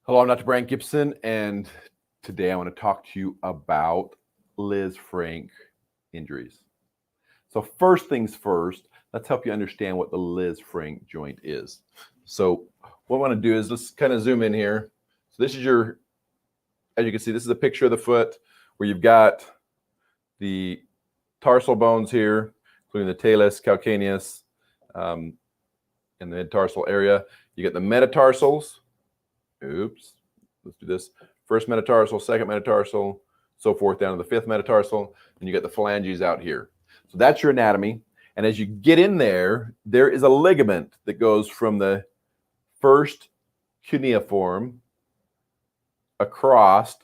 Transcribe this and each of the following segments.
Hello, I'm Dr. Brandt Gibson, and today I want to talk to you about Lisfranc injuries. So first things first, let's help you understand what the Lisfranc joint is. So what I want to do is let's kind of zoom in here. So this is as you can see, this is a picture of the foot where you've got the tarsal bones here, including the talus, calcaneus, and the mid-tarsal area. You get the metatarsals. Oops, let's do this. First metatarsal, second metatarsal, so forth down to the fifth metatarsal, and you get the phalanges out here. So that's your anatomy. And as you get in there, there is a ligament that goes from the first cuneiform across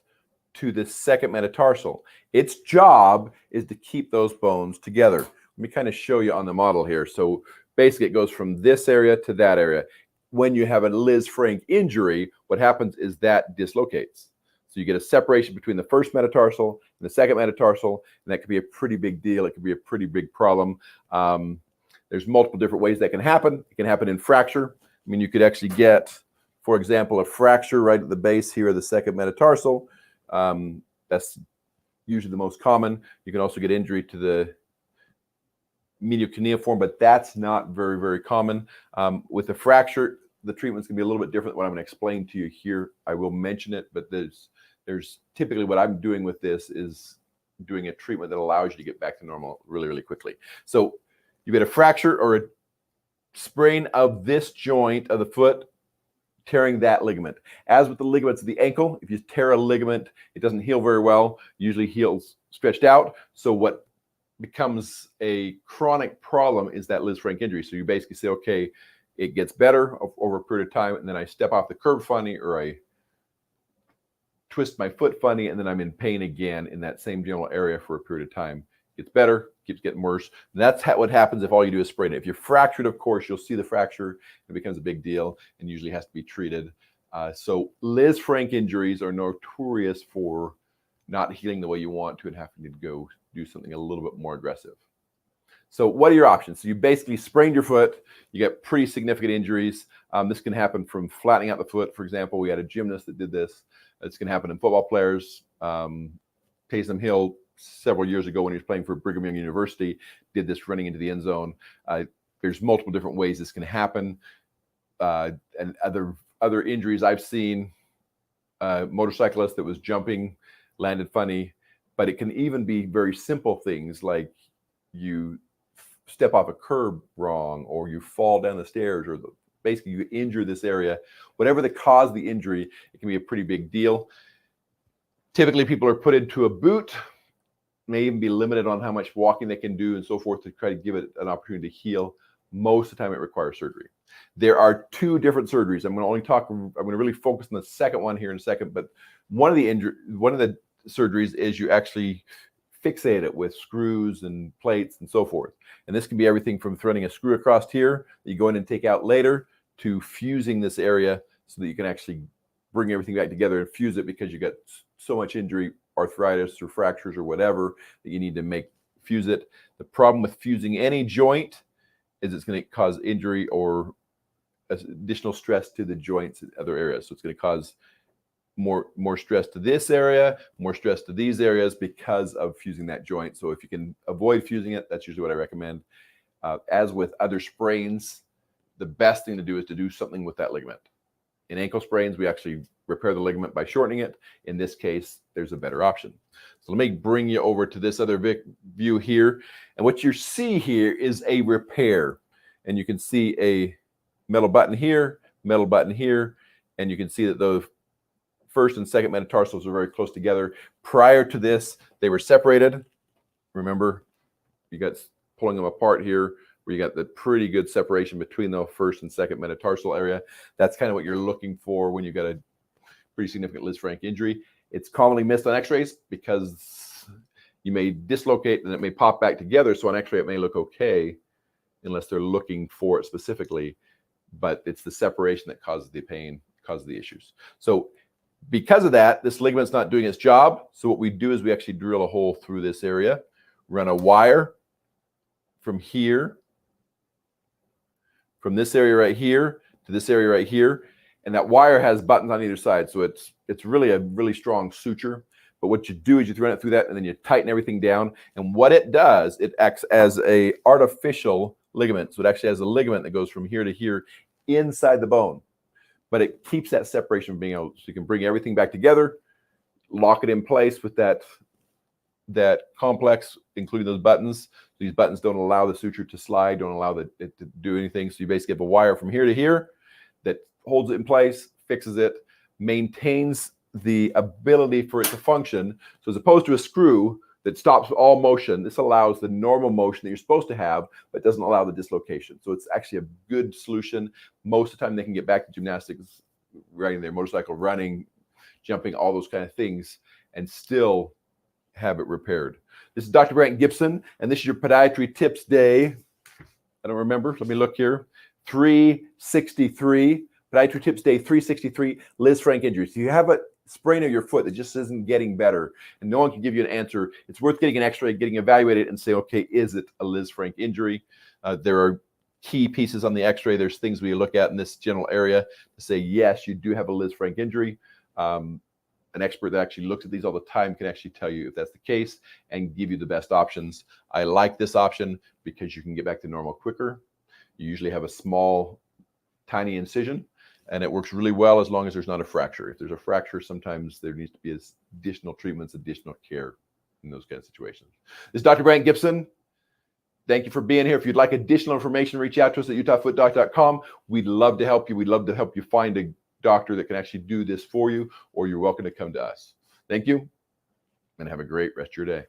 to the second metatarsal. Its job is to keep those bones together. Let me kind of show you on the model here. So basically it goes from this area to that area. When you have a Lisfranc injury, what happens is that dislocates. So you get a separation between the first metatarsal and the second metatarsal, and that could be a pretty big deal. It could be a pretty big problem. There's multiple different ways that can happen. It can happen in fracture. I mean, you could actually get, for example, a fracture right at the base here of the second metatarsal. That's usually the most common. You can also get injury to the medial cuneiform, but that's not very, very common. With a fracture, the treatment's gonna be a little bit different than what I'm gonna explain to you here. I will mention it, but there's typically what I'm doing with this is doing a treatment that allows you to get back to normal really, really quickly. So you get a fracture or a sprain of this joint of the foot, tearing that ligament. As with the ligaments of the ankle, if you tear a ligament, it doesn't heal very well, usually heals stretched out. So what becomes a chronic problem is that Lisfranc injury. So you basically say, okay, it gets better over a period of time, and then I step off the curb funny, or I twist my foot funny, and then I'm in pain again in that same general area for a period of time. It gets better, keeps getting worse. And that's what happens if all you do is sprain it. If you're fractured, of course, you'll see the fracture. It becomes a big deal and usually has to be treated. So Lisfranc injuries are notorious for not healing the way you want to and having to go do something a little bit more aggressive. So what are your options? So you basically sprained your foot, you get pretty significant injuries. This can happen from flattening out the foot. For example, we had a gymnast that did this. It's going to happen in football players. Taysom Hill, several years ago when he was playing for Brigham Young University, did this running into the end zone. There's multiple different ways this can happen. And other injuries I've seen, motorcyclist that was jumping, landed funny, but it can even be very simple things like you step off a curb wrong, or you fall down the stairs, or basically you injure this area. Whatever the cause of the injury, it can be a pretty big deal. Typically people are put into a boot, may even be limited on how much walking they can do and so forth to try to give it an opportunity to heal. Most of the time it requires surgery. There are two different surgeries. I'm going to really focus on the second one here in a second, but one of the surgeries is you actually fixate it with screws and plates and so forth. And this can be everything from threading a screw across here that you go in and take out later, to fusing this area so that you can actually bring everything back together and fuse it, because you got so much injury, arthritis or fractures or whatever, that you need to fuse it. The problem with fusing any joint is it's going to cause injury or additional stress to the joints in other areas. So it's going to cause more stress to this area, more stress to these areas because of fusing that joint. So if you can avoid fusing it, that's usually what I recommend. As with other sprains, the best thing to do is to do something with that ligament. In ankle sprains, we actually repair the ligament by shortening it. In this case, there's a better option. So let me bring you over to this other view here. And what you see here is a repair. And you can see a metal button here, and you can see that the first and second metatarsals are very close together. Prior to this, they were separated. Remember, you got pulling them apart here, where you got the pretty good separation between the first and second metatarsal area. That's kind of what you're looking for when you've got a pretty significant Lisfranc injury. It's commonly missed on x-rays because you may dislocate and it may pop back together. So on x-ray, it may look okay unless they're looking for it specifically, but it's the separation that causes the pain, causes the issues. So because of that, this ligament's not doing its job. So what we do is we actually drill a hole through this area, run a wire from here, from this area right here to this area right here, And that wire has buttons on either side, so it's really a really strong suture. But what you do is you run it through that, and then you tighten everything down. And what it does, it acts as a artificial ligament. So it actually has a ligament that goes from here to here inside the bone. But it keeps that separation from being able, so you can bring everything back together, lock it in place with that complex, including those buttons. These buttons don't allow the suture to slide, don't allow it to do anything. So you basically have a wire from here to here that holds it in place, fixes it, maintains the ability for it to function. So as opposed to a screw that stops all motion, this allows the normal motion that you're supposed to have, but doesn't allow the dislocation. So it's actually a good solution. Most of the time they can get back to gymnastics, riding their motorcycle, running, jumping, all those kind of things, and still have it repaired. This is Dr. Brandt Gibson, and this is your Podiatry Tips Day. I don't remember. Let me look here. 363. Podiatry Tips Day 363. Lisfranc Injury. So you have a sprain of your foot that just isn't getting better, and no one can give you an answer. It's worth getting an x-ray, getting evaluated, and say, okay, is it a Lisfranc injury? There are key pieces on the x-ray. There's things we look at in this general area to say, yes, you do have a Lisfranc injury. An expert that actually looks at these all the time can actually tell you if that's the case and give you the best options. I like this option because you can get back to normal quicker. You usually have a small, tiny incision, and it works really well as long as there's not a fracture. If there's a fracture, sometimes there needs to be additional treatments, additional care in those kind of situations. This is Dr. Brandt Gibson. Thank you for being here. If you'd like additional information, reach out to us at utahfootdoc.com. We'd love to help you. We'd love to help you find a doctor that can actually do this for you, or you're welcome to come to us. Thank you, and have a great rest of your day.